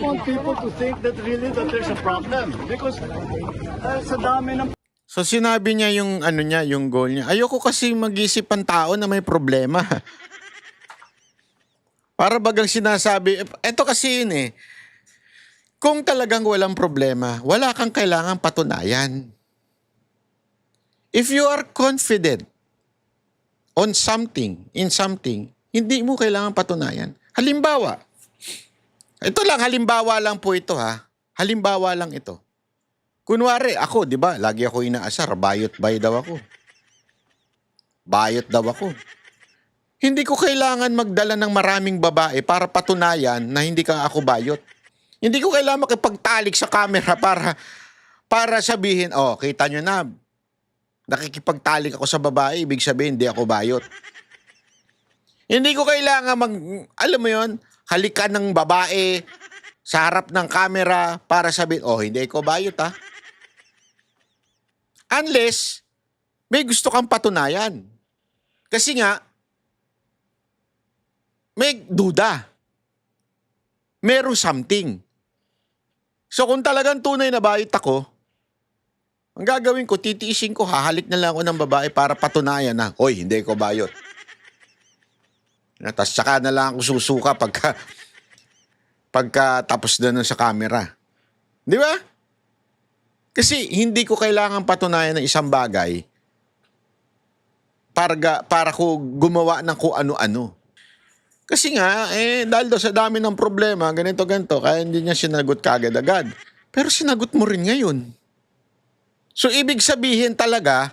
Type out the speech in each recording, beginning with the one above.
want people to think that really that there's a problem because sa dami ng So sinabi niya yung ano niya, yung goal niya. Ayoko kasi mag-isip ang tao na may problema. Para bagang sinasabi, eto kasi yun eh. Kung talagang walang problema, wala kang kailangang patunayan. If you are confident on something, in something, hindi mo kailangan patunayan. Halimbawa, ito lang, halimbawa lang po ito ha. Halimbawa lang ito. Kunwari, ako, di ba, lagi ako inaasar, bayot bay daw ako. Bayot daw ako. Hindi ko kailangan magdala ng maraming babae para patunayan na hindi ka ako bayot. Hindi ko kailangan makipagtalik sa camera para sabihin, oh, kita nyo na, nakikipagtalik ako sa babae, ibig sabihin, hindi ako bayot. Hindi ko kailangan alam mo yon, halikan ng babae sa harap ng camera para sabihin, oh, hindi ako bayot ha. Unless, may gusto kang patunayan. Kasi nga, may duda. Merong something. So kung talagang tunay na bayot ako, ang gagawin ko, titiisin ko, hahalik na lang ako ng babae para patunayan na, oy, hindi ko bayot. Tapos saka na lang ako susuka pagka tapos na nun sa camera. Di ba? Kasi hindi ko kailangan patunayan ng isang bagay para ko gumawa ng kung ano-ano. Kasi nga, dahil daw sa dami ng problema, ganito-ganito, kaya hindi niya sinagot kagad-agad. Pero sinagot mo rin ngayon. So, ibig sabihin talaga,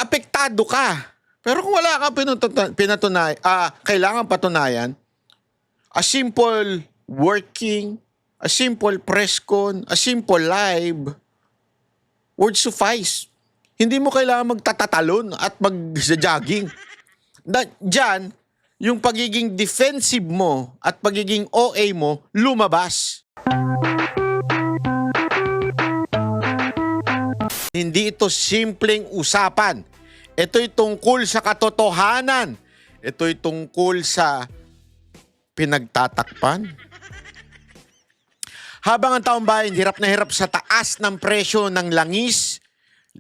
apektado ka. Pero kung wala kang kailangan patunayan, a simple working, a simple press con, a simple live, would suffice. Hindi mo kailangan magtatatalon at mag-jogging. Diyan, yung pagiging defensive mo at pagiging OA mo, lumabas. Hindi ito simpleng usapan. Ito'y tungkol sa katotohanan. Ito'y tungkol sa pinagtatakpan. Habang ang taong bayan hirap na hirap sa taas ng presyo ng langis,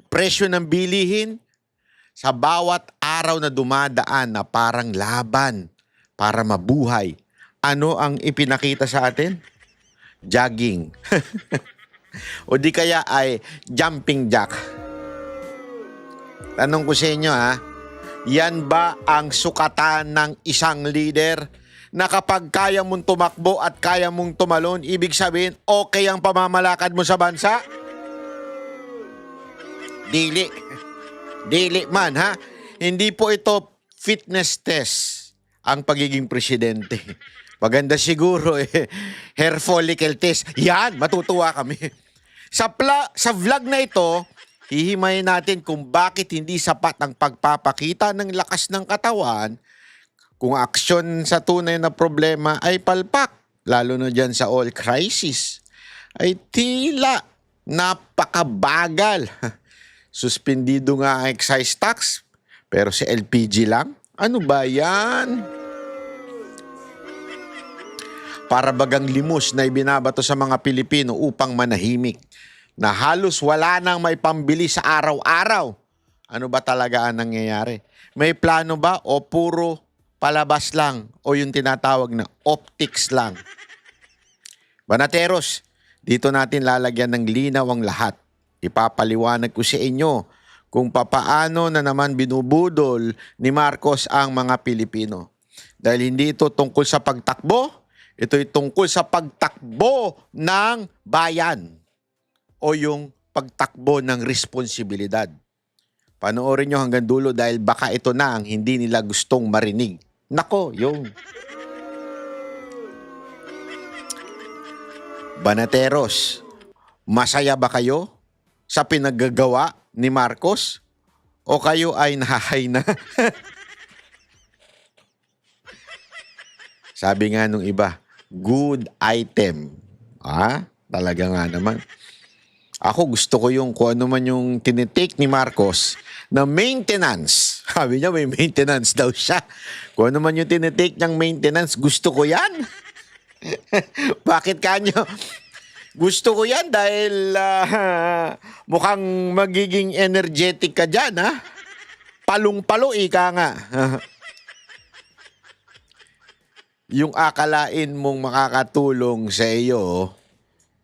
presyo ng bilihin, sa bawat araw na dumadaan na parang laban para mabuhay, ano ang ipinakita sa atin? Jogging. O di kaya ay jumping jack. Tanong ko sa inyo ha, yan ba ang sukatan ng isang leader na kapag kaya mong tumakbo at kaya mong tumalon, ibig sabihin, okay ang pamamalakad mo sa bansa? Dili. Dili man, ha? Hindi po ito fitness test ang pagiging presidente. Maganda siguro, hair follicle test. Yan, matutuwa kami. Sa vlog na ito, hihimayin natin kung bakit hindi sapat ang pagpapakita ng lakas ng katawan kung aksyon sa tunay na problema ay palpak, lalo na dyan sa oil crisis, ay tila napakabagal. Suspendido nga ang excise tax, pero si LPG lang? Ano ba yan? Para bagang limos na ibinabato sa mga Pilipino upang manahimik, na halos wala nang may pambili sa araw-araw. Ano ba talaga ang nangyayari? May plano ba o puro palabas lang o yung tinatawag na optics lang? Banateros, dito natin lalagyan ng linaw ang lahat. Ipapaliwanag ko sa inyo kung papaano na naman binubudol ni Marcos ang mga Pilipino. Dahil hindi ito tungkol sa pagtakbo, ito'y tungkol sa pagtakbo ng bayan o yung pagtakbo ng responsibilidad. Panoorin nyo hanggang dulo dahil baka ito na ang hindi nila gustong marinig. Nako, yung Banateros, masaya ba kayo sa pinaggagawa ni Marcos? O kayo ay nahahay na? Sabi nga nung iba, good item. Talaga nga naman. Ako gusto ko yung kung ano man yung tinitake ni Marcos na maintenance. Sabi niya may maintenance daw siya. Kung ano man yung tinitake niyang maintenance, gusto ko yan. Bakit kanyo? Gusto ko yan dahil mukhang magiging energetic ka dyan, ha? Palong-palo, ika nga. Yung akalain mong makakatulong sa iyo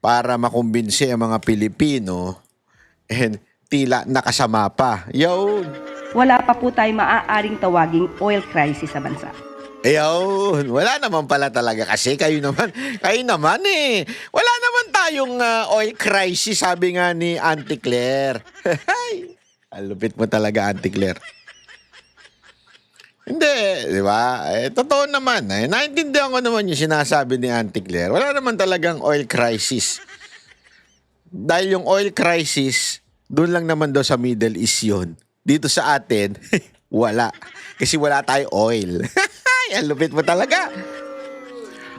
para makumbinsi ang mga Pilipino, tila nakasama pa. Yun. Wala pa po tayo maaaring tawaging oil crisis sa bansa. Ayun, wala naman pala talaga kasi kayo naman eh. Wala naman tayong oil crisis, sabi nga ni Auntie Claire. Ang lupit mo talaga, Auntie Claire. Hindi, di ba? Totoo naman. Naintindihan ko naman yung sinasabi ni Auntie Claire. Wala naman talagang oil crisis. Dahil yung oil crisis, doon lang naman daw sa Middle East yun. Dito sa atin, wala. Kasi wala tayo oil. Ang lupit mo talaga.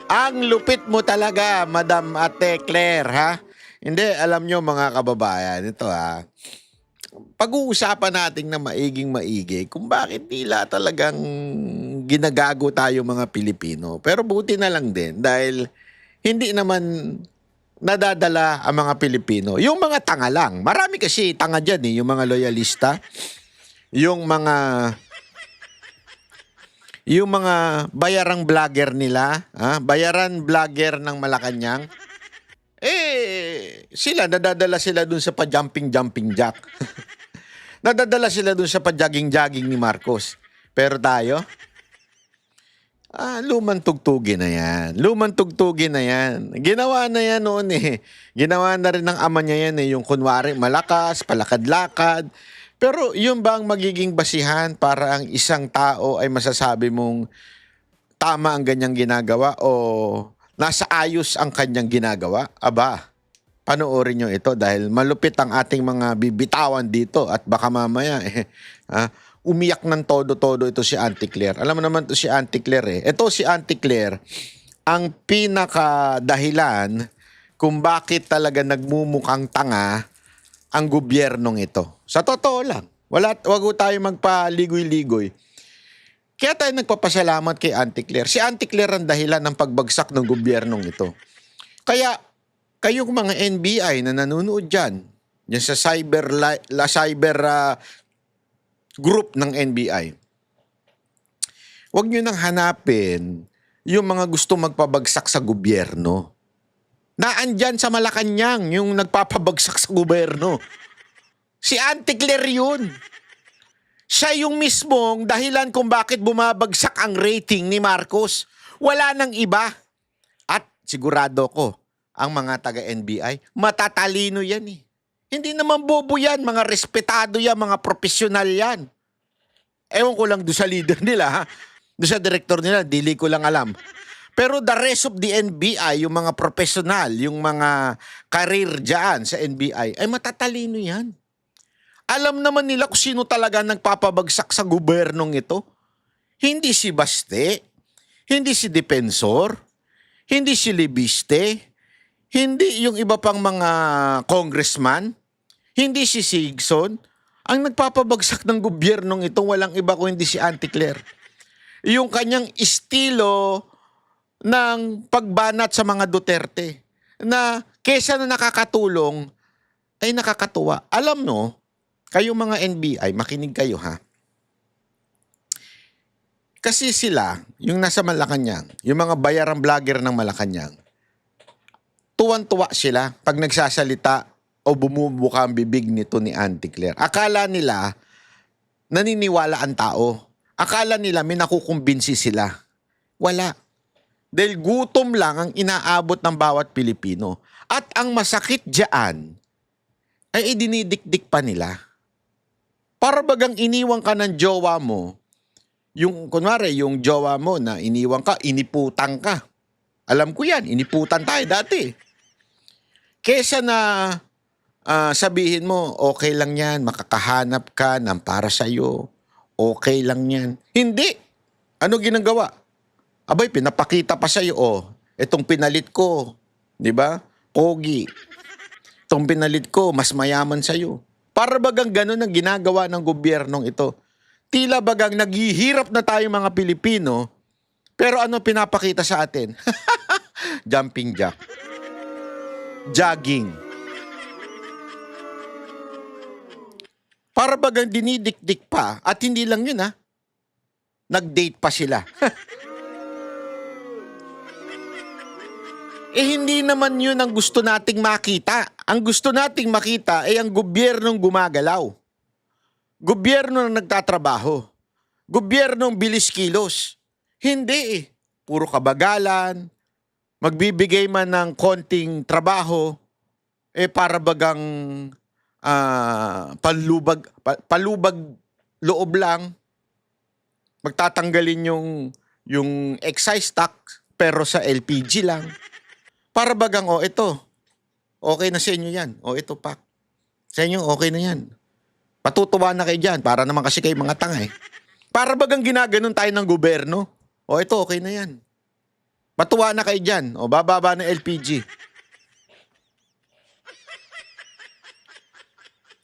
Ang lupit mo talaga, Madam Ate Claire, ha? Hindi, alam nyo mga kababayan, ito ha. Pag-uusapan natin na maiging-maigi kung bakit nila talagang ginagago tayo mga Pilipino. Pero buti na lang din dahil hindi naman nadadala ang mga Pilipino. Yung mga tanga lang. Marami kasi tanga dyan eh. Yung mga loyalista. Yung mga bayarang vlogger nila, bayaran vlogger ng Malacanang, nadadala sila dun sa pa-jumping jack. Nadadala sila dun sa pa-jogging ni Marcos. Pero tayo, lumang tugtugin na yan. Ginawa na yan noon eh. Ginawa na rin ng ama niya yan eh. Yung kunwari malakas, palakad-lakad. Pero yun ba ang magiging basihan para ang isang tao ay masasabi mong tama ang ganyang ginagawa o nasa ayos ang kanyang ginagawa? Aba, panoorin nyo ito dahil malupit ang ating mga bibitawan dito at baka mamaya umiyak ng todo-todo ito si Auntie Claire. Alam mo naman ito si Auntie Claire eh. Ito si Auntie Claire, ang pinakadahilan kung bakit talaga nagmumukhang tanga ang gobyernong ito. Sa totoo lang, wag ko tayo magpaligoy-ligoy. Kaya tayo nagpapasalamat kay Auntie Claire. Si Auntie Claire ang dahilan ng pagbagsak ng gobyernong ito. Kaya, kayong mga NBI na nanonood dyan sa cyber group ng NBI, huwag nyo nang hanapin yung mga gusto magpabagsak sa gobyerno. Naandyan sa Malacanang yung nagpapabagsak sa gobyerno. Si Auntie Claire yun. Siya yung mismong dahilan kung bakit bumabagsak ang rating ni Marcos. Wala nang iba. At sigurado ko, ang mga taga-NBI, matatalino yan eh. Hindi naman bobo yan, mga respetado yan, mga profesional yan. Ewan ko lang doon sa leader nila, ha? Doon sa director nila, dili ko lang alam. Pero the rest of the NBI, yung mga profesional, yung mga karir dyan sa NBI, ay matatalino yan. Alam naman nila kung sino talaga nagpapabagsak sa gobernong ito. Hindi si Baste, hindi si Depensor, hindi si Libiste, hindi yung iba pang mga congressman, hindi si Sigson. Ang nagpapabagsak ng gobyernong ito, walang iba kung hindi si Auntie Claire. Yung kanyang estilo ng pagbanat sa mga Duterte na kesa na nakakatulong ay nakakatuwa. Alam no, kayo mga NBI, makinig kayo ha. Kasi sila, yung nasa Malacanang, yung mga bayarang vlogger ng Malacanang, tuwan-tuwa sila pag nagsasalita o bumubuka ang bibig nito ni Auntie Claire. Akala nila naniniwala ang tao. Akala nila may nakukumbinsi sila. Wala. Dahil gutom lang ang inaabot ng bawat Pilipino. At ang masakit diyan ay idinidikdik pa nila. Para bagang iniwan ka ng jowa mo, yung kunwari, yung jowa mo na iniwan ka, iniputan ka. Alam ko yan, iniputan tayo dati. Kesa na sabihin mo, okay lang yan, makakahanap ka ng para sa'yo, okay lang yan. Hindi. Ano ginagawa? Abay, pinapakita pa sa'yo, itong pinalit ko, di ba? Pogi. Itong pinalit ko, mas mayaman sa'yo. Para bagang ganun ang ginagawa ng gobyernong ito. Tila bagang naghihirap na tayo mga Pilipino, pero ano pinapakita sa atin? Jumping jack. Jogging. Para bagang dinidikdik pa. At hindi lang yun ha. Nag-date pa sila. Hindi naman yun ang gusto nating makita. Ang gusto nating makita ay ang gobyernong gumagalaw. Gobyerno na nagtatrabaho. Gobyernong bilis kilos. Hindi eh. Puro kabagalan. Magbibigay man ng konting trabaho, para bagang palubag loob lang. Magtatanggalin yung excise tax pero sa LPG lang. Para bagang, ito. Okay na sa inyo yan. Ito pa. Sa inyo, okay na yan. Patutuwa na kayo dyan. Para naman kasi kayo mga tanga eh. Para bagang ginaganon tayo ng gobyerno. Ito, okay na yan. Patuwa na kayo dyan. Bababa ng LPG.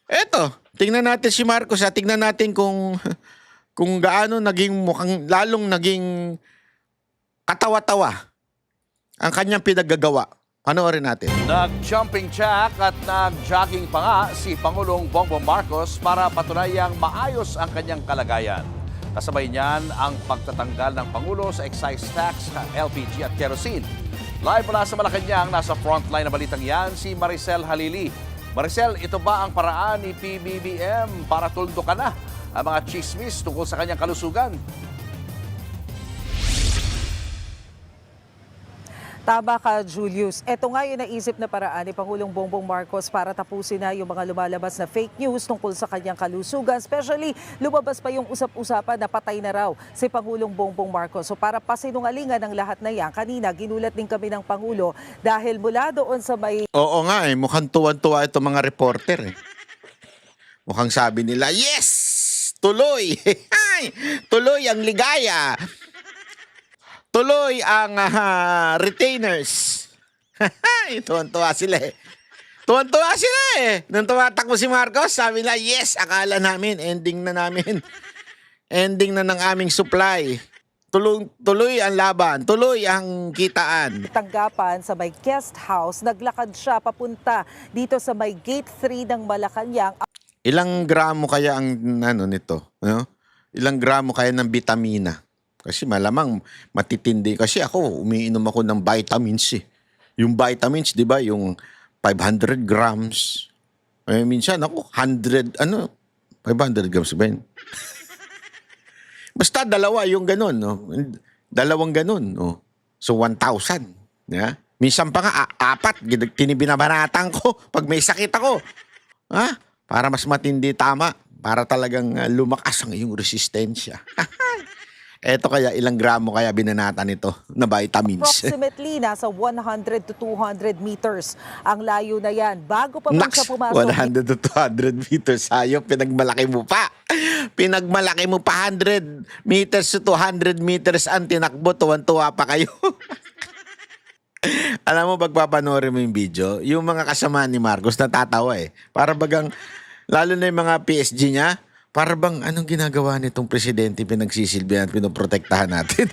Eto, tingnan natin si Marcos. Tingnan natin kung gaano mukhang lalong naging katawa-tawa ang kanyang pinaggagawa. Panoorin natin. Nag-jumping jack at nag-jogging pa nga si Pangulong Bongbong Marcos para patunayang maayos ang kanyang kalagayan. Kasabay niyan ang pagtatanggal ng Pangulo sa excise tax, LPG at kerosene. Live mula sa Malacanang, nasa frontline na balitang yan si Maricel Halili. Maricel, ito ba ang paraan ni PBBM para tuldukan na ang mga chismis tungkol sa kanyang kalusugan? Tama ka, Julius. Ito nga yung naisip na paraan ni Pangulong Bongbong Marcos para tapusin na yung mga lumalabas na fake news tungkol sa kanyang kalusugan. Especially, lumabas pa yung usap-usapan na patay na raw si Pangulong Bongbong Marcos. So para pasinungalingan ng lahat na yan, kanina ginulat din kami ng Pangulo dahil mula doon sa may... Oo nga mukhang tuwan-tuwa itong mga reporter eh. Mukhang sabi nila, yes! Tuloy! Tuloy ang ligaya! Tuloy ang retainers. Tuwan-tuwa sila eh. Tuwan-tuwa sila eh. Nung tumatakbo si Marcos, sabi nila, yes, akala namin, ending na namin. Ending na ng aming supply. Tuloy ang laban, tuloy ang kitaan. Tanggapan sa may guest house, naglakad siya papunta dito sa may gate 3 ng Malacanang. Ilang gramo kaya ang nito? No? Ilang gramo kaya ng vitamina? Kasi malamang matitindi. Kasi ako, umiinom ako ng vitamins eh. Yung vitamins, di ba, yung 500 grams. Minsan ako, 500 grams ba yun? Basta dalawa yung ganun, no? Dalawang ganun, no? So, 1,000. Yeah? Minsan pa nga, 4. Tinibinabanatan ko pag may sakit ako. Para mas matindi, tama. Para talagang lumakas ang iyong resistensya. Eto kaya, ilang gramo kaya binanatan nito na vitamins? Approximately, nasa 100 to 200 meters ang layo na yan. Bago pa man siya pumasok. 100 to 200 meters. Hayop, pinagmalaki mo pa. Pinagmalaki mo pa 100 meters to 200 meters ang tinakbo. Tuwan-tuwa pa kayo. Alam mo, pagpapanoorin mo yung video, yung mga kasama ni Marcos natatawa eh. Para bagang, lalo na yung mga PSG niya, para bang anong ginagawa nitong presidente pinagsisilbihan at pinoprotektahan natin?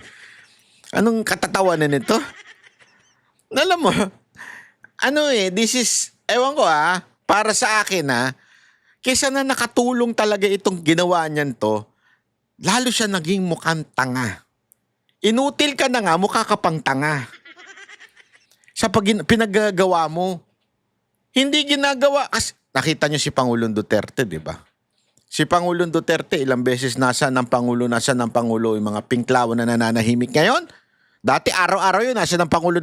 Anong katatawanan nito? Alam mo, this is, ewan ko para sa akin kesa na nakatulong talaga itong ginawa niyan to, lalo siya naging mukhang tanga. Inutil ka na nga, mukha ka pang tanga. Sa pinagagawa mo, hindi ginagawa, kasi nakita niyo si Pangulong Duterte, di ba? Si Pangulong Duterte, ilang beses nasa ng Pangulo, yung mga pinklaw na nananahimik ngayon. Dati araw-araw yun, nasa ng Pangulo.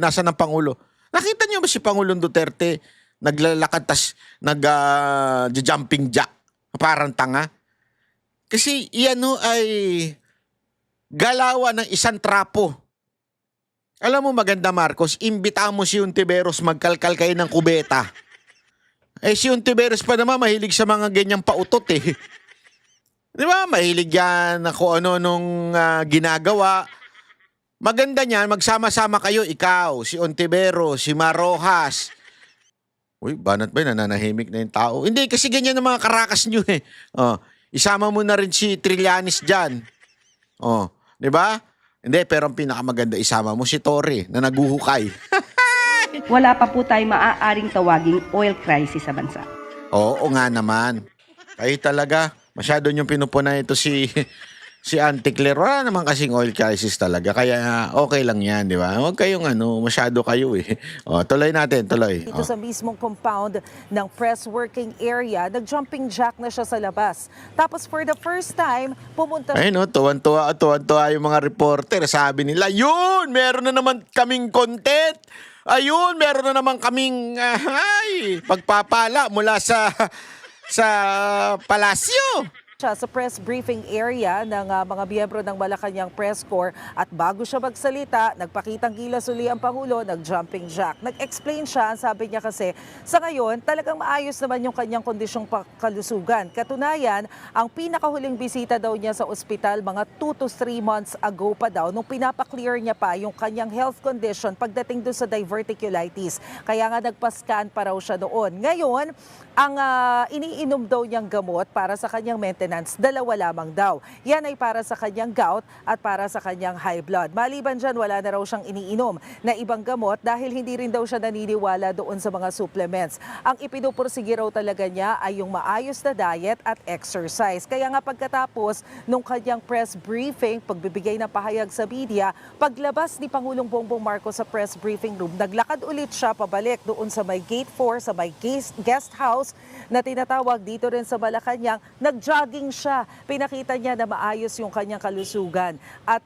Nakita niyo ba si Pangulong Duterte, naglalakad, tas nag-jumping jack, parang tanga? Kasi iyan ay galawan ng isang trapo. Alam mo maganda, Marcos, imbita mo si Ontiveros magkalkal kayo ng kubeta. Si Ontiveros pa naman mahilig sa mga ganyang pautot eh. Di ba? Mahilig yan na kung ano nung ginagawa. Maganda niyan, magsama-sama kayo, ikaw, si Ontiveros, si Marojas. Uy, banat ba yun? Nananahimik na yung tao. Hindi, kasi ganyan ang mga karakas nyo eh. Isama mo na rin si Trillanes dyan. Di ba? Hindi, pero ang pinakamaganda, isama mo si Tori na naguhukay. Wala pa po tayong maaaring tawaging oil crisis sa bansa. Oo nga naman. Kayo talaga, masyado niyong pinupunay ito si Auntie Claire. Wala naman kasing oil crisis talaga. Kaya okay lang yan, di ba? Huwag kayong masyado kayo eh. O, tuloy natin, tuloy. Dito sa mismong compound ng press working area, nag-jumping jack na siya sa labas. Tapos for the first time, pumunta Ay no, tuwan-tuwa yung mga reporter. Sabi nila, yun, meron na naman kaming content. Ayun, meron na naman kaming pagpapala mula sa palasyo. siya sa press briefing area ng mga miyembro ng Malacanang Press Corps at bago siya magsalita, nagpakitang gilas uli ang Pangulo, nag-jumping jack. Nag-explain siya, sabi niya kasi sa ngayon talagang maayos naman yung kanyang kondisyong kalusugan. Katunayan, ang pinakahuling bisita daw niya sa ospital mga 2 to 3 months ago pa daw nung pinapaklear niya pa yung kanyang health condition pagdating doon sa diverticulitis. Kaya nga nagpa-scan pa raw siya doon. Ngayon, ang iniinom daw niyang gamot para sa kanyang maintenance, 2 lamang daw. Yan ay para sa kanyang gout at para sa kanyang high blood. Maliban dyan, wala na raw siyang iniinom na ibang gamot dahil hindi rin daw siya naniniwala doon sa mga supplements. Ang ipinupursige raw talaga niya ay yung maayos na diet at exercise. Kaya nga pagkatapos nung kanyang press briefing, pagbibigay ng pahayag sa media, paglabas ni Pangulong Bongbong Marcos sa press briefing room, naglakad ulit siya pabalik doon sa may gate 4, sa may guest house na tinatawag dito rin sa Malacanang. Nag-jogging siya. Pinakita niya na maayos yung kanyang kalusugan. At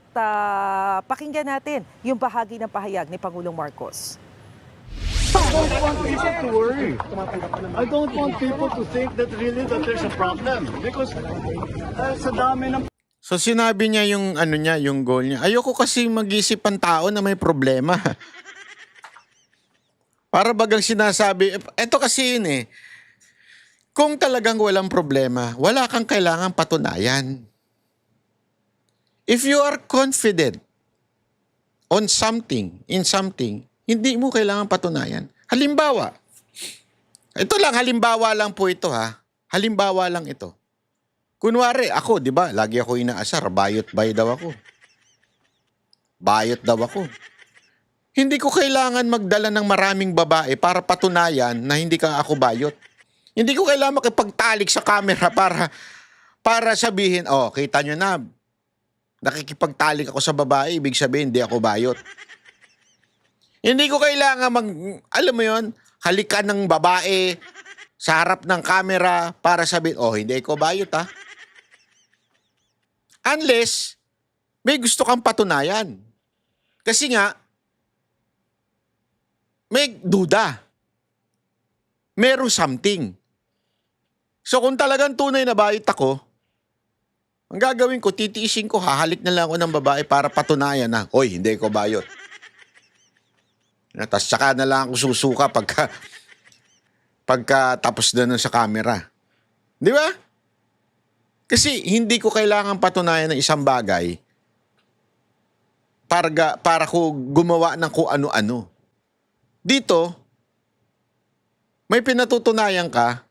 pakinggan natin yung bahagi ng pahayag ni Pangulong Marcos. I don't want people to worry. I don't want people to think that really that there's a problem because sa dami ng So sinabi niya yung yung goal niya. Ayoko kasi mag-isip ang tao na may problema. Para bagang sinasabi, eto kasi yun eh. Kung talagang walang problema, wala kang kailangang patunayan. If you are confident on something, in something, hindi mo kailangang patunayan. Halimbawa, ito lang, halimbawa lang po ito ha. Halimbawa lang ito. Kunwari, ako, di ba, lagi ako inaasar, bayot daw ako. Bayot daw ako. Hindi ko kailangan magdala ng maraming babae para patunayan na hindi ka ako bayot. Hindi ko kailangan makipagtalik sa camera para sabihin, oh, kita nyo na, nakikipagtalik ako sa babae, ibig sabihin, hindi ako bayot. Hindi ko kailangan alam mo yon, halikan ng babae sa harap ng camera para sabihin, oh, hindi ako bayot ha. Unless, may gusto kang patunayan. Kasi nga, may duda. Meron something. So kung talagang tunay na bayot ako, ang gagawin ko, titiisin ko, hahalik na lang ako ng babae para patunayan na, oy, hindi ko bayot. Tapos saka na lang ako susuka pagka tapos na sa camera. Di ba? Kasi hindi ko kailangan patunayan ng isang bagay para ko gumawa ng kung ano-ano. Dito, may pinatutunayan ka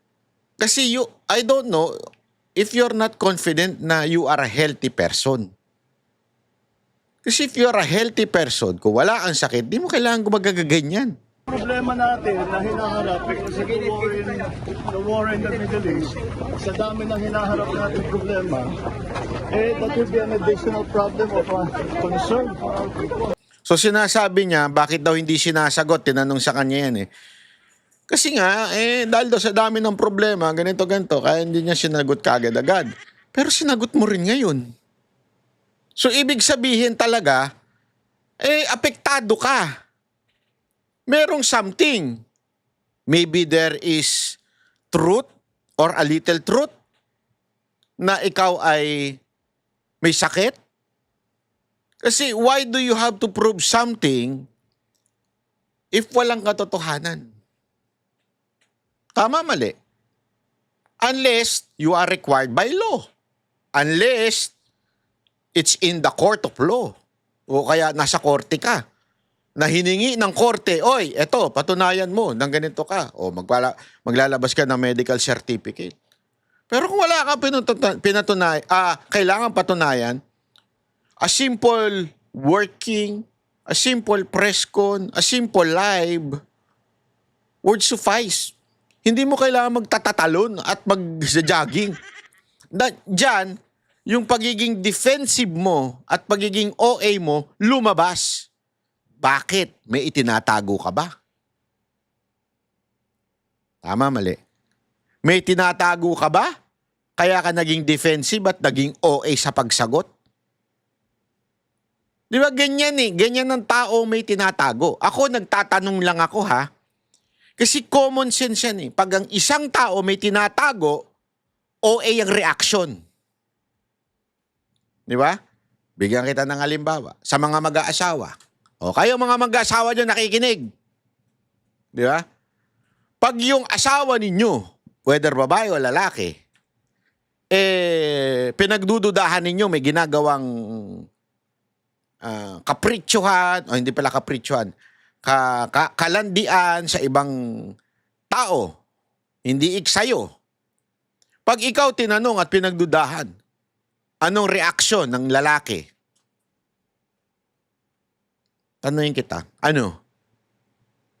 kasi I don't know if you're not confident na you are a healthy person. Kasi if you're a healthy person, kung wala kang sakit, di mo kailangan gumagaganyan. problema natin na hinaharap because of the war in the Middle East, sa dami ng hinaharap natin problema, that will be an additional problem of concern for our people. So sinasabi niya, bakit daw hindi sinasagot? Tinanong sa kanya yan eh. Kasi nga, dahil daw sa dami ng problema, ganito, kaya hindi niya sinagot kaagad-agad. Pero sinagot mo rin ngayon. So ibig sabihin talaga, apektado ka. Merong something. Maybe there is truth or a little truth na ikaw ay may sakit. Kasi why do you have to prove something if walang katotohanan? Tama, mali. Unless you are required by law. Unless it's in the court of law. O kaya nasa korte ka. Na hiningi ng korte, oy, eto, patunayan mo, nang ganito ka. O maglalabas ka ng medical certificate. Pero kung wala kang kailangan patunayan, a simple working, a simple press con, a simple live, would suffice. Hindi mo kailangan magtatatalon at mag-jogging. Diyan, yung pagiging defensive mo at pagiging OA mo lumabas. Bakit? May itinatago ka ba? Tama, mali. May tinatago ka ba? Kaya ka naging defensive at naging OA sa pagsagot? Di ba ganyan eh? Ganyan ng tao may tinatago. Ako, nagtatanong lang ako ha. Kasi common sense yan eh. Pag ang isang tao may tinatago, OA ang reaction. Di ba? Bigyan kita ng halimbawa. Sa mga mag-aasawa. O kayo mga mag-aasawa dyan nakikinig. Di ba? Pag yung asawa ninyo, whether babae o lalaki, pinagdududahan ninyo may ginagawang kapritsyuhan, o hindi pala kapritsyuhan, kalandian sa ibang tao, hindi sa'yo. Pag ikaw tinanong at pinagdudahan, anong reaksyon ng lalaki? Tanungin kita, ano?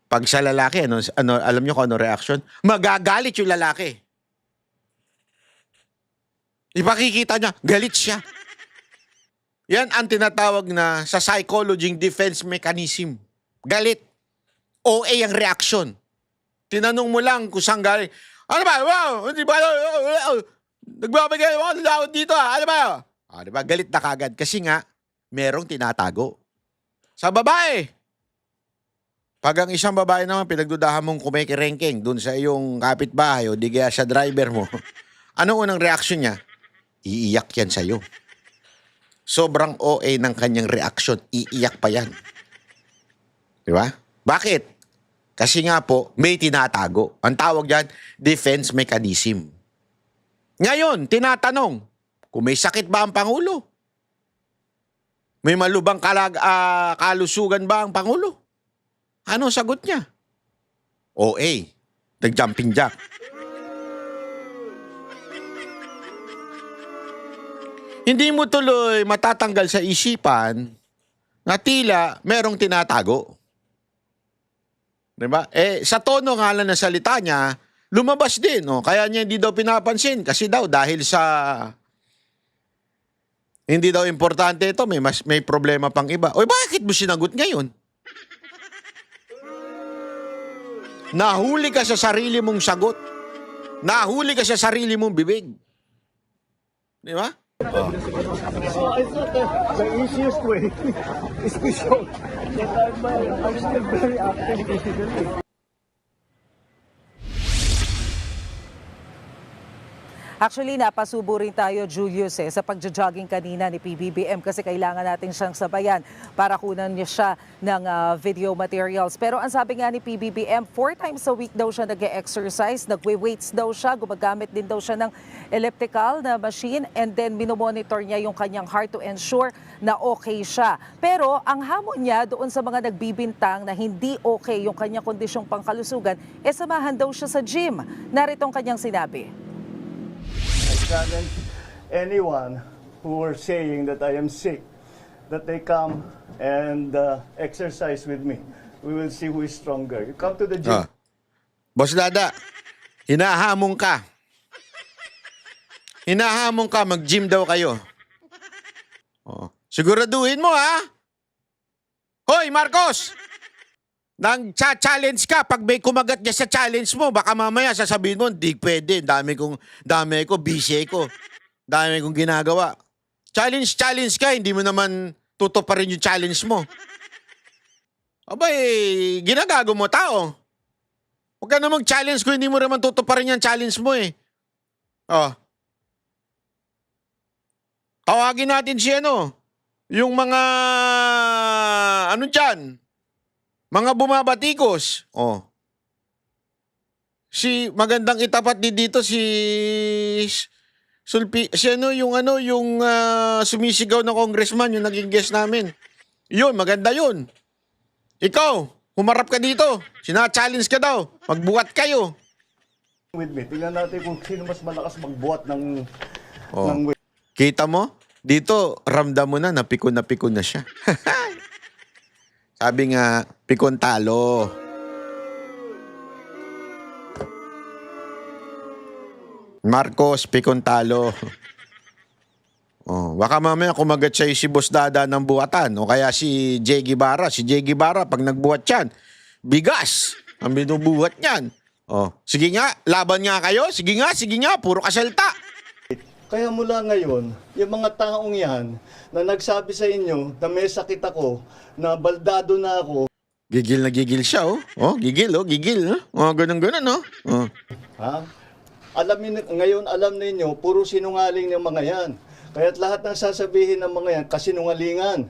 Pag sa lalaki, ano, alam nyo kung ano reaction? Magagalit yung lalaki. Ipakikita niya, galit siya. Yan ang tinatawag na sa psychology defense mechanism. Galit. OA ang reaction. Tinanong mo lang kung saan galing. Ano ba? Wow! Hindi ba? Nagbabagay ako ng daot dito. Ano ba? Di ba? Galit na kagad. Kasi nga, merong tinatago. Sa babae. Pag ang isang babae naman, pinagdudahan mong kumikirengking dun sa iyong kapitbahay o di kaya sa driver mo, anong unang reaksyon niya? Iiyak yan sa'yo. Sobrang OA ng kanyang reaksyon. Iiyak pa yan. Di ba? Bakit? Kasi nga po, may tinatago. Ang tawag dyan, defense mechanism. Ngayon, tinatanong, kung may sakit ba ang Pangulo? May malubang kalusugan ba ang Pangulo? Ano sagot niya? OA. Nag-jumping jack. Hindi mo tuloy matatanggal sa isipan na tila merong tinatago. Diba? Sa tono nga lang ng salita niya, lumabas din. Oh. Kaya niya hindi daw pinapansin. Kasi daw dahil sa hindi daw importante ito, may problema pang iba. Oy, bakit mo sinagot ngayon? Nahuli ka sa sarili mong sagot. Nahuli ka sa sarili mong bibig. Di ba? So I thought the easiest way is to show that I'm still very active physically. Actually, napasubo rin tayo, Julius, sa pagja-jogging kanina ni PBBM kasi kailangan natin siyang sabayan para kunan niya siya ng video materials. Pero ang sabi nga ni PBBM, 4 times a week daw siya nag-exercise, nagwe-weights daw siya, gumagamit din daw siya ng elliptical na machine and then minomonitor niya yung kanyang heart to ensure na okay siya. Pero ang hamon niya doon sa mga nagbibintang na hindi okay yung kanyang kondisyong pangkalusugan, samahan daw siya sa gym. Narito ang kanyang sinabi. I challenge anyone who are saying that I am sick, that they come and exercise with me. We will see who is stronger. You come to the gym. Boss Dada, hinahamon ka. Hinahamon ka, mag-gym daw kayo. Siguraduhin mo, ha? Hoy, Marcos! Nang-challenge ka, pag may kumagat niya sa challenge mo, baka mamaya sasabihin mo, hindi pwede, dami ko, busy ko, dami kong ginagawa. Challenge ka, hindi mo naman tutuparin yung challenge mo. Abay, ginagago mo tao. Huwag ka na mag-challenge kung hindi mo naman tutuparin yung challenge mo eh. Tawagin natin si yung mga, dyan, mga bumabatikos. Magandang itapat dito si Sulpi, yung sumisigaw na congressman, yung naging guest namin. Yun, maganda yun. Ikaw, humarap ka dito. Sina-challenge ka daw. Magbuhat kayo. With me. Tingnan natin kung sino mas malakas magbuhat ng weight. Kita mo? Dito, ramdam mo na pikon na siya. Sabi nga, pikon talo. Marcos, pikon talo. Oh, baka mamaya kumagat siya si Boss Dada ng buhatan o kaya si Jay Guevara. Si Jay Guevara, pag nagbuhat yan, bigas ang binubuhat niyan. Oh, sige nga, laban nga kayo. Sige nga, puro kasalta. Kaya mula ngayon, yung mga taong yan na nagsabi sa inyo na may sakit ako, na baldado na ako, Gigil na gigil siya, oh. Oh, gigil. Oh, ganun, oh. Oh. ha? Ngayon alam ninyo, puro sinungaling ng mga yan. Kaya't lahat ng sasabihin ng mga yan, kasinungalingan.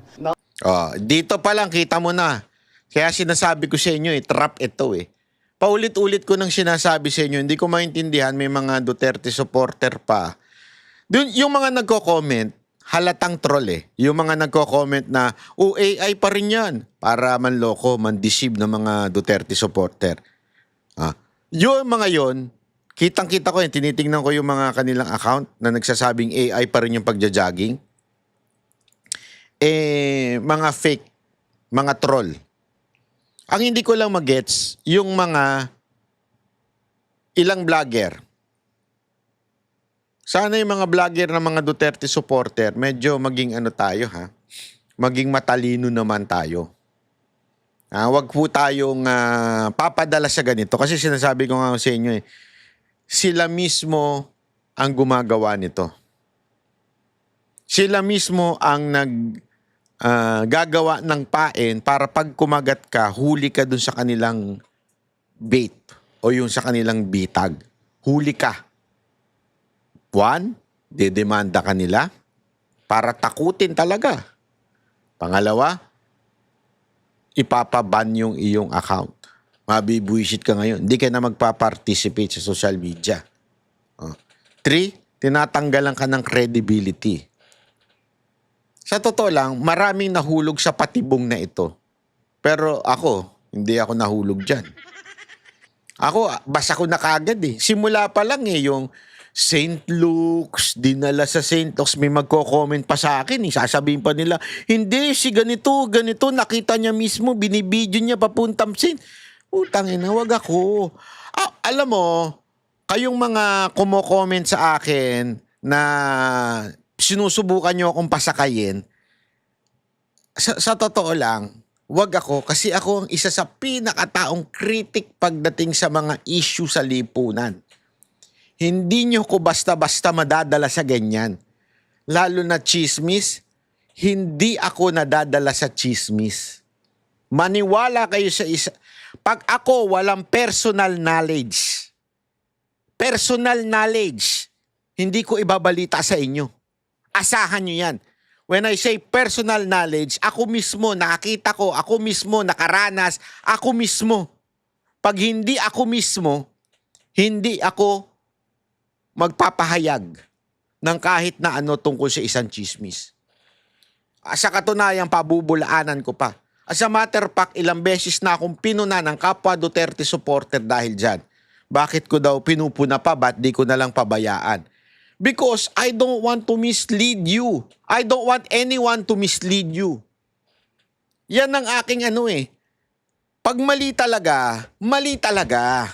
Oh, dito pa lang kita mo na. Kaya sinasabi ko sa inyo, trap ito eh. Paulit-ulit ko nang sinasabi sa inyo, hindi ko maintindihan, may mga Duterte supporter pa. Yung mga nagko-comment, halatang troll eh. Yung mga nagko-comment na, AI pa rin yan. Para manloko, mandeceive ng mga Duterte supporter. Yung mga yon, kitang-kita ko yun, tinitingnan ko yung mga kanilang account na nagsasabing AI pa rin yung pagja-jogging. Mga fake, mga troll. Ang hindi ko lang magets, yung mga ilang vlogger. Sana yung mga vlogger ng mga Duterte supporter, medyo maging tayo ha. Maging matalino naman tayo. Wag po tayong papadala sa ganito. Kasi sinasabi ko nga sa inyo sila mismo ang gumagawa nito. Sila mismo ang gagawa ng pain para pag kumagat ka, huli ka dun sa kanilang bait o yung sa kanilang bitag. Huli ka. One, dedemanda ka nila para takutin talaga. Pangalawa, ipapaban yung iyong account. Mabibuisit ka ngayon. Hindi ka na magpa-participate sa social media. 3, tinatanggalan ka ng credibility. Sa totoo lang, maraming nahulog sa patibong na ito. Pero ako, hindi ako nahulog dyan. Ako, basta ko na kagad eh. Simula pa lang yung St. Luke's, dinala sa St. Luke's, may magko-comment pa sa akin eh. Sasabihin pa nila, hindi, si ganito, nakita niya mismo, binibidyo niya papuntang St. Utangin na, wag ako. Alam mo, kayong mga kumo-comment sa akin na sinusubukan nyo akong pasakayin, sa totoo lang, wag ako kasi ako ang isa sa pinakataong critic pagdating sa mga issue sa lipunan. Hindi nyo ko basta-basta madadala sa ganyan. Lalo na chismis, hindi ako nadadala sa chismis. Maniwala kayo sa isa. Pag ako walang personal knowledge, hindi ko ibabalita sa inyo. Asahan nyo yan. When I say personal knowledge, ako mismo, nakakita ko, ako mismo, nakaranas, ako mismo. Pag hindi ako mismo, hindi ako magpapahayag ng kahit na ano tungkol sa isang chismis. Sa katunayan, pabubulaanan ko pa. As a matter of fact, ilang beses na akong pinuna ng kapwa Duterte supporter dahil dyan. Bakit ko daw pinupuna pa? Ba't di ko na lang pabayaan? Because I don't want to mislead you. I don't want anyone to mislead you. Yan ang aking Pag mali talaga, mali talaga.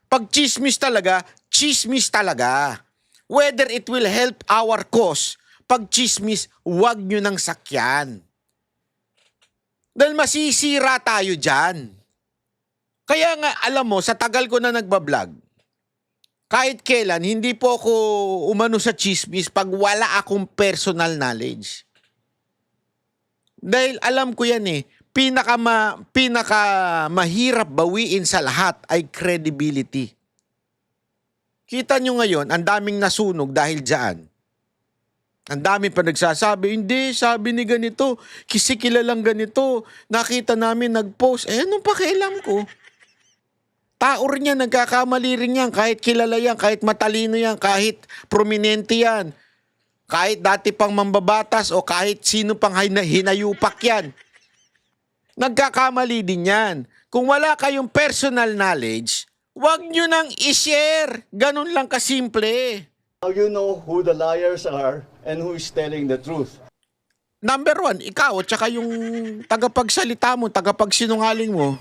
Pag chismis talaga, chismis talaga. Whether it will help our cause, pag chismis, huwag nyo nang sakyan. Dahil masisira tayo dyan. Kaya nga, alam mo, sa tagal ko na nagbablog, kahit kailan, hindi po ako umano sa chismis pag wala akong personal knowledge. Dahil alam ko yan pinaka mahirap bawiin sa lahat ay credibility. Kita nyo ngayon, ang daming nasunog dahil dyan. Ang dami pa nagsasabi, hindi, sabi ni ganito, kilalang ganito, nakita namin nag-post, anong pakialam ko? Tao rin yan, nagkakamali rin yan, kahit kilala yan, kahit matalino yan, kahit prominente yan, kahit dati pang mambabatas o kahit sino pang hinayupak yan. Nagkakamali din yan. Kung wala kayong personal knowledge, wag nyo nang i-share. Ganun lang kasimple. How you know who the liars are and who is telling the truth? Number one, ikaw, at saka yung tagapagsalita mo, tagapagsinungaling mo.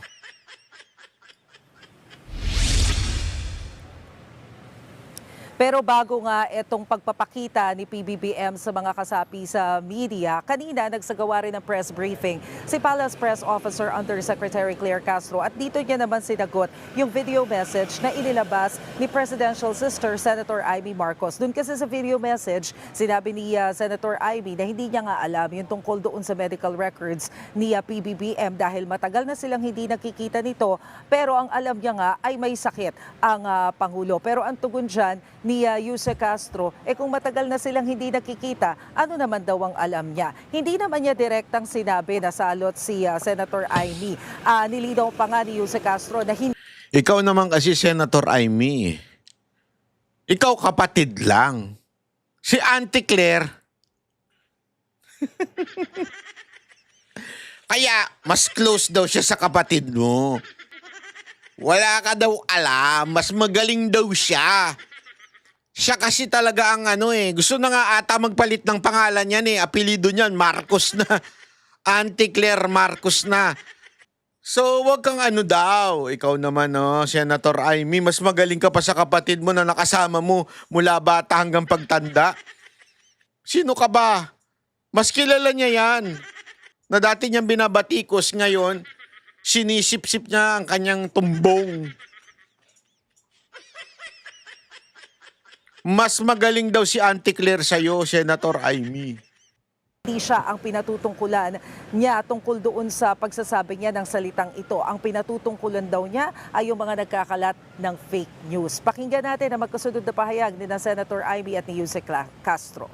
Pero bago nga itong pagpapakita ni PBBM sa mga kasapi sa media, kanina nagsagawa rin ng press briefing si Palace Press Officer Undersecretary Claire Castro at dito niya naman sinagot yung video message na inilabas ni Presidential Sister Senator Amy Marcos. Doon kasi sa video message, sinabi ni Senator Amy na hindi niya nga alam yung tungkol doon sa medical records ni PBBM dahil matagal na silang hindi nakikita nito, pero ang alam niya nga ay may sakit ang Pangulo. Pero ang tugon dyan ni Yuse Castro, kung matagal na silang hindi nakikita, ano naman daw ang alam niya? Hindi naman niya direktang sinabi na salot si Senator Amy. Nilinaw pa nga ni Yuse Castro na hindi Ikaw naman kasi, Senator Amy. Ikaw kapatid lang. Si Auntie Claire. Kaya, mas close daw siya sa kapatid mo. Wala ka daw alam. Mas magaling daw siya. Siya kasi talaga ang gusto na nga ata magpalit ng pangalan niyan apelido niyan, Marcos na. Auntie Claire Marcos na. So, wag kang daw. Ikaw naman, Senator Amy, mas magaling ka pa sa kapatid mo na nakasama mo mula bata hanggang pagtanda. Sino ka ba? Mas kilala niya yan. Na dati niyang binabatikos, ngayon, sinisip-sip niya ang kanyang tumbong. Mas magaling daw si Auntie Claire sa'yo, Senator Amy. siya ang pinatutungkulan niya tungkol doon sa pagsasabi niya ng salitang ito. Ang pinatutungkulan daw niya ay yung mga nagkakalat ng fake news. Pakinggan natin ang magkasunod na pahayag ni Senator Amy at ni Yuse Castro.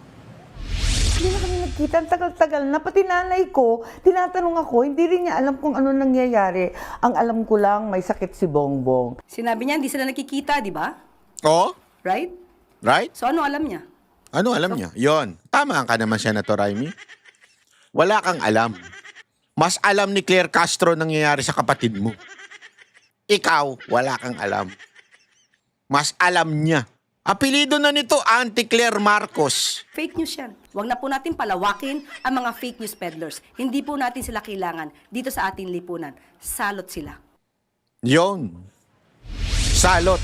Hindi na kami nagkita. Ang tagal-tagal na. Pati nanay ko, tinatanong ako, hindi rin niya alam kung ano nangyayari. Ang alam ko lang, may sakit si Bongbong. Sinabi niya, hindi sila nakikita, di ba? Oh? Right? Right? So, ano alam niya? Ano alam niya? Yon. Tama ka naman, Senator Amy. Wala kang alam. Mas alam ni Claire Castro nangyayari sa kapatid mo. Ikaw, wala kang alam. Mas alam niya. Apelido na nito, Auntie Claire Marcos. Fake news yan. Huwag na po natin palawakin ang mga fake news peddlers. Hindi po natin sila kailangan dito sa ating lipunan. Salot sila. Yon. Salot.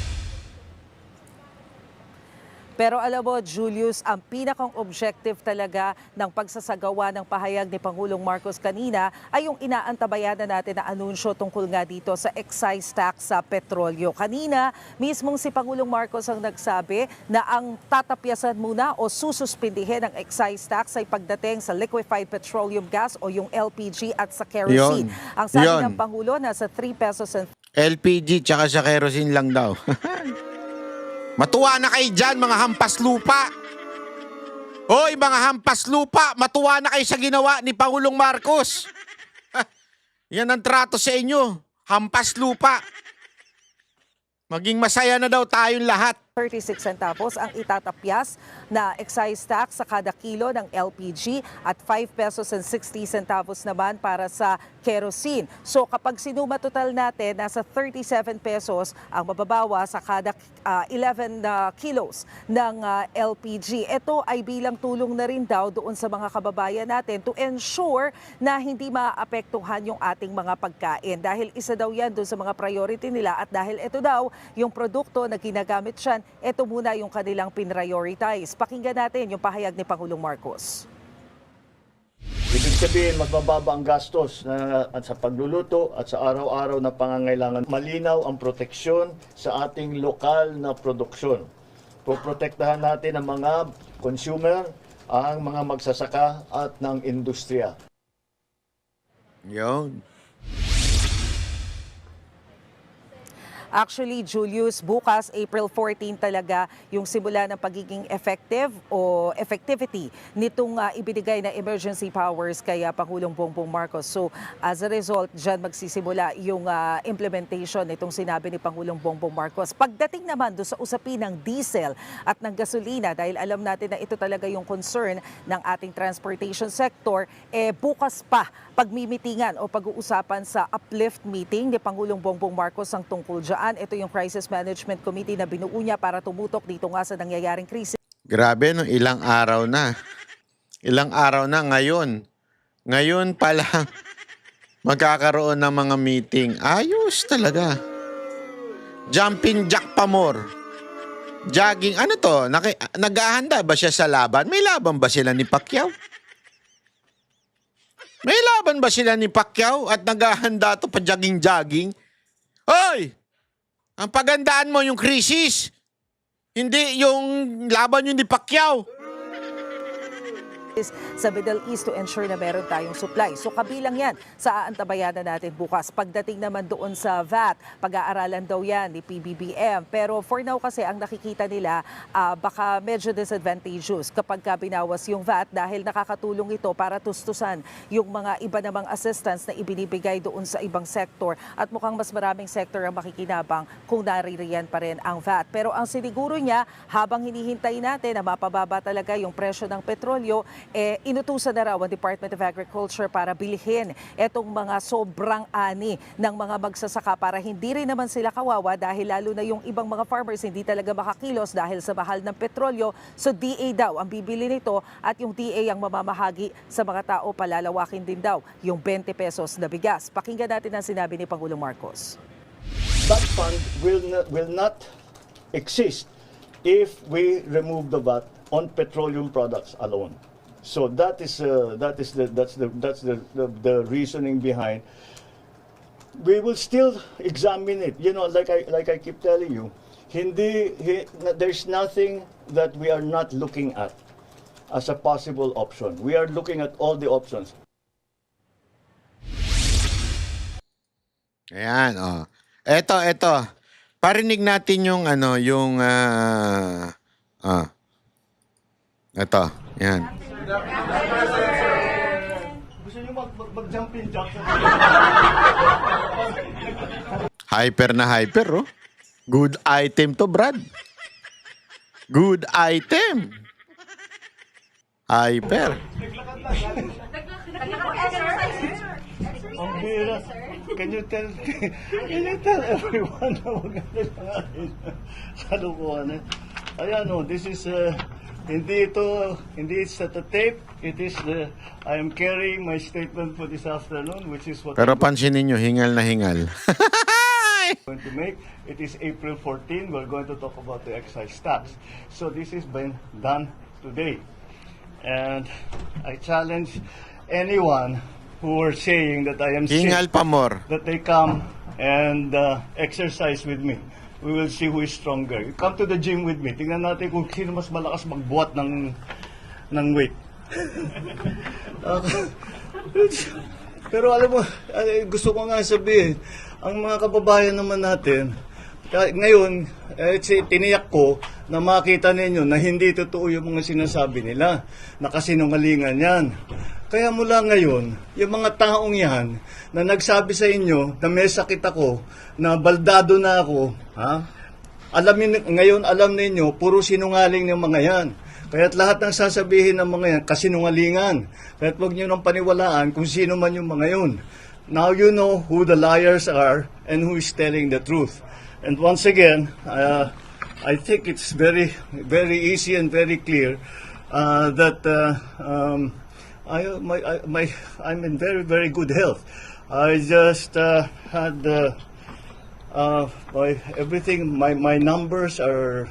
Pero alam mo, Julius, ang pinakang objective talaga ng pagsasagawa ng pahayag ni Pangulong Marcos kanina ay yung inaantabayan na natin na anunsyo tungkol nga dito sa excise tax sa petrolyo. Kanina, mismong si Pangulong Marcos ang nagsabi na ang tatapyasan muna o sususpindihin ng excise tax ay pagdating sa liquefied petroleum gas o yung LPG at sa kerosene. Yun. Ang sabi Yun. ng Pangulo, nasa 3 pesos and LPG tsaka sa kerosene lang daw. Matuwa na kayo dyan, mga hampas lupa. Hoy, mga hampas lupa, matuwa na kayo sa ginawa ni Pangulong Marcos. Yan ang trato sa inyo, hampas lupa. Maging masaya na daw tayong lahat. 36 centavos ang itatapyas na excise tax sa kada kilo ng LPG at 5 pesos and 60 centavos naman para sa kerosene. So kapag sinuma total natin, nasa 37 pesos ang mababawa sa kada 11 kilos ng LPG. Ito ay bilang tulong na rin daw doon sa mga kababayan natin to ensure na hindi maapektuhan yung ating mga pagkain. Dahil isa daw yan doon sa mga priority nila at dahil ito daw yung produkto na ginagamit dyan, ito muna yung kanilang pinrioritize. Pakinggan natin yung pahayag ni Pangulong Marcos. Ibig sabihin, magbababa ang gastos at sa pagluluto at sa araw-araw na pangangailangan. Malinaw ang proteksyon sa ating lokal na produksyon. Poprotektahan natin ang mga consumer, ang mga magsasaka at ng industriya. Yon. Actually, Julius, bukas, April 14 talaga yung simula ng pagiging effective o effectivity nitong ibinigay na emergency powers kay Pangulong Bongbong Marcos. So, as a result, dyan magsisimula yung implementation nitong sinabi ni Pangulong Bongbong Marcos. Pagdating naman doon sa usapin ng diesel at ng gasolina, dahil alam natin na ito talaga yung concern ng ating transportation sector, bukas pa pagmimitingan o pag-uusapan sa uplift meeting ni Pangulong Bongbong Marcos ang tungkol dyan. Ito yung Crisis Management Committee na binuo niya para tumutok dito nga sa nangyayaring krisis. Grabe, no? Ilang araw na. Ilang araw na ngayon. Ngayon pa lang magkakaroon ng mga meeting. Ayos talaga. Jumping Jack Pamor. Jogging, ano to? Naghahanda ba siya sa laban? May laban ba sila ni Pacquiao? May laban ba sila ni Pacquiao at naghahanda to pa jogging-jogging? Hoy! Ang pagandaan mo yung krisis. Hindi yung laban yun ni Pacquiao. Sa Middle East to ensure na meron tayong supply. So kabilang yan sa aantabayanan natin bukas. Pagdating naman doon sa VAT, pag-aaralan daw yan ni PBBM. Pero for now kasi ang nakikita nila baka medyo disadvantageous kapag binawas yung VAT dahil nakakatulong ito para tustusan yung mga iba namang assistance na ibinibigay doon sa ibang sektor. At mukhang mas maraming sektor ang makikinabang kung naririyan pa rin ang VAT. Pero ang siniguro niya, habang hinihintay natin na mapababa talaga yung presyo ng petrolyo, inutusan na raw ang Department of Agriculture para bilhin itong mga sobrang ani ng mga magsasaka para hindi rin naman sila kawawa dahil lalo na yung ibang mga farmers hindi talaga makakilos dahil sa mahal ng petrolyo. So DA daw ang bibili nito at yung DA ang mamamahagi sa mga tao, palalawakin din daw yung 20 pesos na bigas. Pakinggan natin ang sinabi ni Pangulong Marcos. That fund will not exist if we remove the VAT on petroleum products alone. So that's the reasoning behind. We will still examine it. You know, like I keep telling you, there's nothing that we are not looking at as a possible option. We are looking at all the options. Ayan, oh. Eto. Parinig natin yung Eto, yan. Gusto niyo mag-jumping jack? Hyper na hyper, oh. Good item to, Brad. Good item. Hyper. Ang bira. Can you tell everyone na huwag natin nangahin sa lukuhan? Ayan, oh, this is, hindi sa tape. It is, I am carrying my statement for this afternoon, which is what Pero pansinin nyo, hingal na hingal. I'm going to make. It is April 14. We're going to talk about the excise tax. So this has been done today. And I challenge anyone who are saying that I am sick, Hingal pa more. that they come and exercise with me. We will see who is stronger. You come to the gym with me. Tingnan natin kung sino mas malakas magbuhat ng weight. Pero alam mo, gusto ko nga sabihin, ang mga kababayan naman natin, ngayon, tiniyak ko na makita ninyo na hindi totoo yung mga sinasabi nila, na kasinungalingan yan. Kaya mula ngayon, yung mga taong yan na nagsabi sa inyo na may sakit ako, na baldado na ako, ngayon alam ninyo, puro sinungaling ng mga yan. Kaya't lahat ng sasabihin ng mga yan, kasinungalingan. Kaya't huwag nyo nang paniwalaan kung sino man yung mga yun. Now you know who the liars are and who is telling the truth. And once again, I think it's very, very easy and very clear that I'm in very, very good health. I just had my numbers are.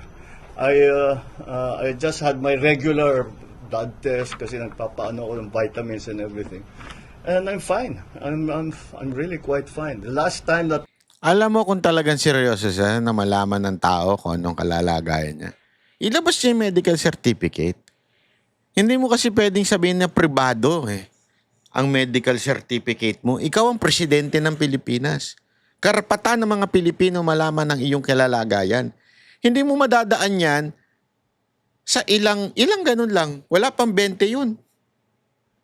I just had my regular blood test kasi nagpapaano ako ng vitamins and everything. And I'm fine. I'm really quite fine. The last time that Alam mo kung talagang seryoso siya na malaman ng tao kung anong kalalagayan niya. Ilabas niya yung medical certificate. Hindi mo kasi pwedeng sabihin na pribado ang medical certificate mo. Ikaw ang presidente ng Pilipinas. Karapatan ng mga Pilipino malaman ng iyong kalalagayan. Hindi mo madadaan yan sa ilang ganun lang. Wala pang 20 yun.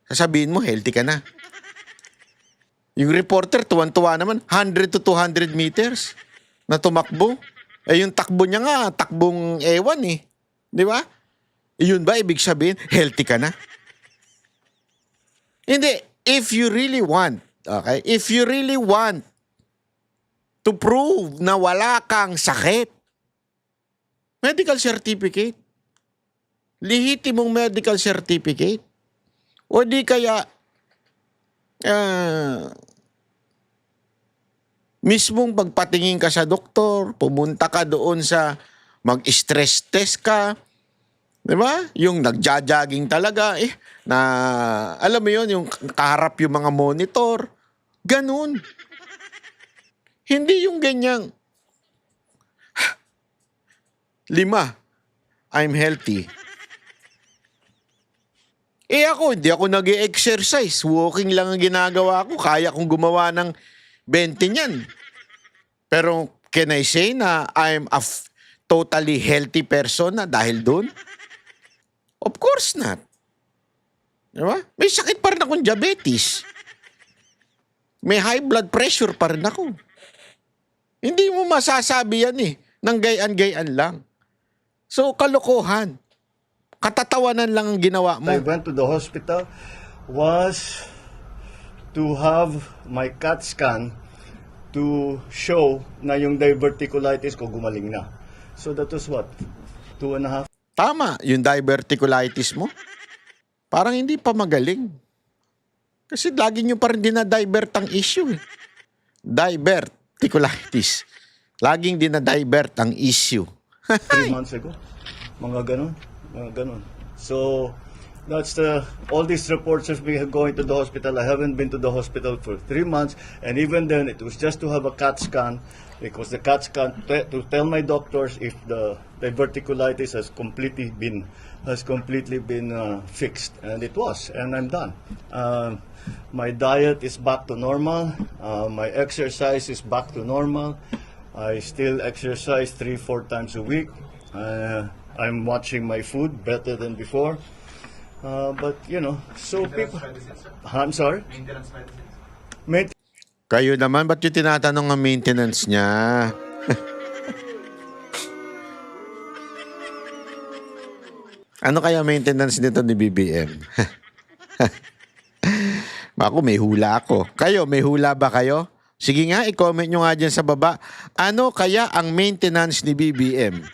Sasabihin mo, healthy ka na. Yung reporter, tuwan-tuwa naman, 100 to 200 meters na tumakbo. Yung takbo niya nga, takbong ewan Di ba? Yun ba ibig sabihin, healthy ka na? Hindi. If you really want to prove na wala kang sakit, medical certificate. lehitimong medical certificate. O di kaya, mismong pagpatingin ka sa doktor, pumunta ka doon sa mag-stress test ka, di ba? Yung nagja-jogging talaga, na, alam mo yun, yung kaharap yung mga monitor. Ganun. Hindi yung ganyang, 5, I'm healthy. Ako, hindi ako nag-exercise. Walking lang ang ginagawa ko. Kaya kong gumawa ng 20 niyan. Pero can I say na I'm a totally healthy person na dahil doon? Of course not. Diba? May sakit pa rin akong diabetes. May high blood pressure pa rin ako. Hindi mo masasabi yan nang gayan-gayan lang. So, kalokohan. Katatawanan lang ang ginawa mo. I went to the hospital was to have my CAT scan to show na yung diverticulitis ko gumaling na. So that was what? 2.5. Tama, yung diverticulitis mo. Parang hindi pa magaling. Kasi lagi nyo pa rin dinadivert ang issue. Diverticulitis. Laging dinadivert ang issue. 3 months ago. Mga ganun. So, that's all these reports of me going to the hospital. I haven't been to the hospital for 3 months. And even then, it was just to have a CAT scan. Because the CAT scan, to tell my doctors if the diverticulitis has completely been fixed. And it was. And I'm done. My diet is back to normal. My exercise is back to normal. I still exercise 3-4 times a week. I'm watching my food better than before. But, so people... I'm sorry? Maintenance. Kayo naman, ba't yung tinatanong ang maintenance niya? Ano kaya maintenance nito ni BBM? Ako, may hula ako. Kayo, may hula ba kayo? Sige nga, i-comment nyo nga dyan sa baba. Ano kaya ang maintenance ni BBM?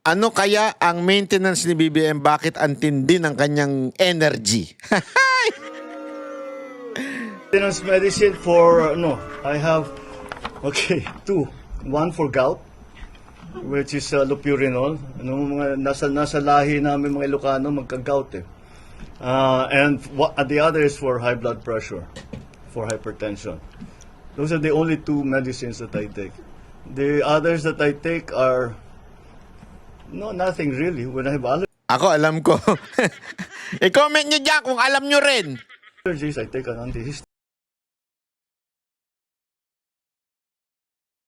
Ano kaya ang maintenance ni BBM? Bakit ang tindi ng kanyang energy? Maintenance medicine for, I have, 2. 1 for gout, which is lopurinol. Mga nasa lahi namin mga Ilocano, magka-gout and the other is for high blood pressure, for hypertension. Those are the only 2 medicines that I take. The others that I take are, nothing really. When I have Ako, alam ko. I-comment nyo dyan kung alam nyo rin. allergies, I take an antihistamine.